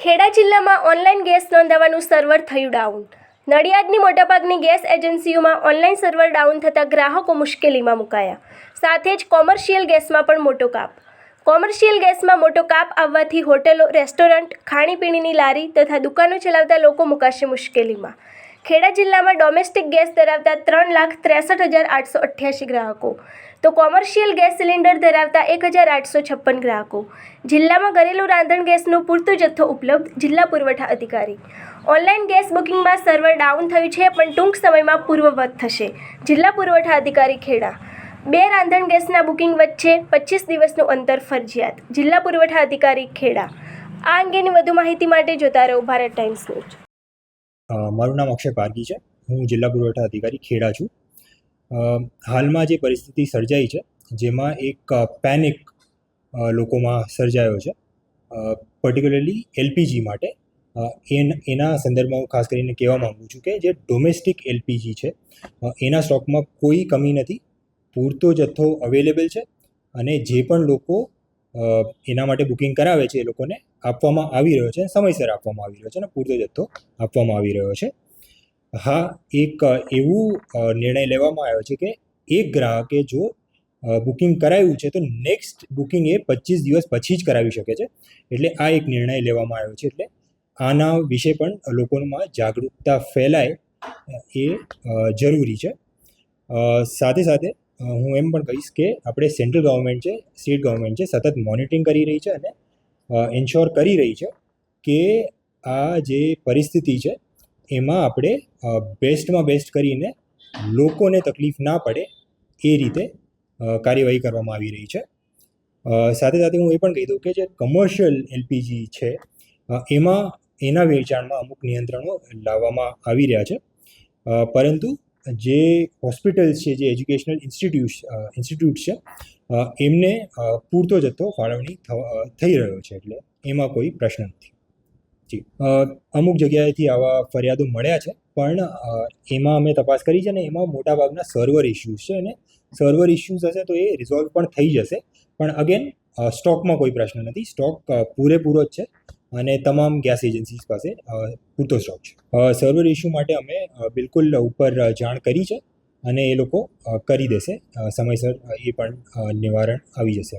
ખેડા જિલ્લામાં online gas નોંધાવવાનું server થયું down. નડિયાદની મોટાભાગની ગેસ એજન્સીઓમાં ઓનલાઈન સર્વર ડાઉન થતાં ગ્રાહકો મુશ્કેલીમાં મુકાયા। સાથે જ કોમર્શિયલ ગેસમાં પણ મોટો કાપ। કોમર્શિયલ ગેસમાં મોટો કાપ આવવાથી હોટલો, રેસ્ટોરન્ટ, ખાણીપીણીની લારી તથા દુકાનો ચલાવતા લોકો મુકાશે મુશ્કેલીમાં। ખેડા જિલ્લામાં ડોમેસ્ટિક ગેસ ધરાવતા 3,63,888 ગ્રાહકો તો કોમર્શિયલ ગેસ સિલિન્ડર ધરાવતા 1,856 ગ્રાહકો। જિલ્લામાં ઘરેલું રાંધણ ગેસનું પૂરતો જથ્થો ઉપલબ્ધ। જિલ્લા પુરવઠા અધિકારી। ઓનલાઈન ગેસ બુકિંગમાં સર્વર ડાઉન થયું છે, પણ ટૂંક સમયમાં પૂર્વવત થશે। જિલ્લા પુરવઠા અધિકારી ખેડા। 2 રાંધણ ગેસના બુકિંગ વચ્ચે 25 દિવસનું અંતર ફરજિયાત। જિલ્લા પુરવઠા અધિકારી ખેડા। આ અંગેની વધુ માહિતી માટે જોતા રહો ભારત ટાઈમ્સ ન્યૂઝ। મારું નામ અક્ષય પારગી છે। હું જિલ્લા પુરવઠા અધિકારી ખેડા છું। હાલમાં જે પરિસ્થિતિ સર્જાઈ છે, જેમાં એક પેનિક લોકોમાં સર્જાયો છે, પર્ટિક્યુલરલી એલપીજી માટે। એના સંદર્ભમાં હું ખાસ કરીને કહેવા માગું છું કે જે ડોમેસ્ટિક એલપીજી છે, એના સ્ટોકમાં કોઈ કમી નથી, પૂરતો જથ્થો અવેલેબલ છે અને જે પણ લોકો એના માટે બુકિંગ કરાવે છે એ લોકોને આપવામાં આવી રહ્યો છે, સમયસર આપવામાં આવી રહ્યો છે અને પૂરતો જથ્થો આપવામાં આવી રહ્યો છે। હા, એક એવું નિર્ણય લેવામાં આવ્યો છે કે એક ગ્રાહકે જો બુકિંગ કરાવ્યું છે તો નેક્સ્ટ બુકિંગ એ 25 દિવસ પછી જ કરાવી શકે છે। એટલે આ એક નિર્ણય લેવામાં આવ્યો છે। એટલે આના વિશે પણ લોકોમાં જાગૃતતા ફેલાય એ જરૂરી છે। સાથે સાથે હું એમ પણ કહીશ કે આપણે સેન્ટ્રલ ગવર્મેન્ટ છે, સ્ટેટ ગવર્મેન્ટ છે, સતત મોનિટરિંગ કરી રહી છે અને એન્શ્યોર કરી રહી છે કે આ જે પરિસ્થિતિ છે એમાં આપણે બેસ્ટમાં બેસ્ટ કરીને લોકોને તકલીફ ના પડે એ રીતે કાર્યવાહી કરવામાં આવી રહી છે। સાથે સાથે હું એ પણ કહી દઉં કે જે કમર્શિયલ એલપીજી છે એમાં એના વેચાણમાં અમુક નિયંત્રણો લાવવામાં આવી રહ્યા છે, પરંતુ જે હોસ્પિટલ્સ છે, જે એજ્યુકેશનલ ઇન્સ્ટિટ્યૂટ છે, એમને પૂરતો જથ્થો ફાળવણી થઈ રહ્યો છે, એટલે એમાં કોઈ પ્રશ્ન નથી। જી, અમુક જગ્યાએથી આવા ફરિયાદો મળ્યા છે, પણ એમાં અમે તપાસ કરી છે ને એમાં મોટાભાગના સર્વર ઇસ્યુઝ છે અને સર્વર ઇસ્યુઝ હશે તો એ રિઝોલ્વ પણ થઈ જશે। પણ અગેન સ્ટોકમાં કોઈ પ્રશ્ન નથી, સ્ટોક પૂરેપૂરો જ છે અને તમામ ગેસ એજન્સીસ પાસે પૂરતો સ્ટોક છે। સર્વર ઇસ્યુ માટે અમે બિલકુલ ઉપર જાણ કરી છે અને એ લોકો કરી દેશે, સમયસર એ પણ નિવારણ આવી જશે।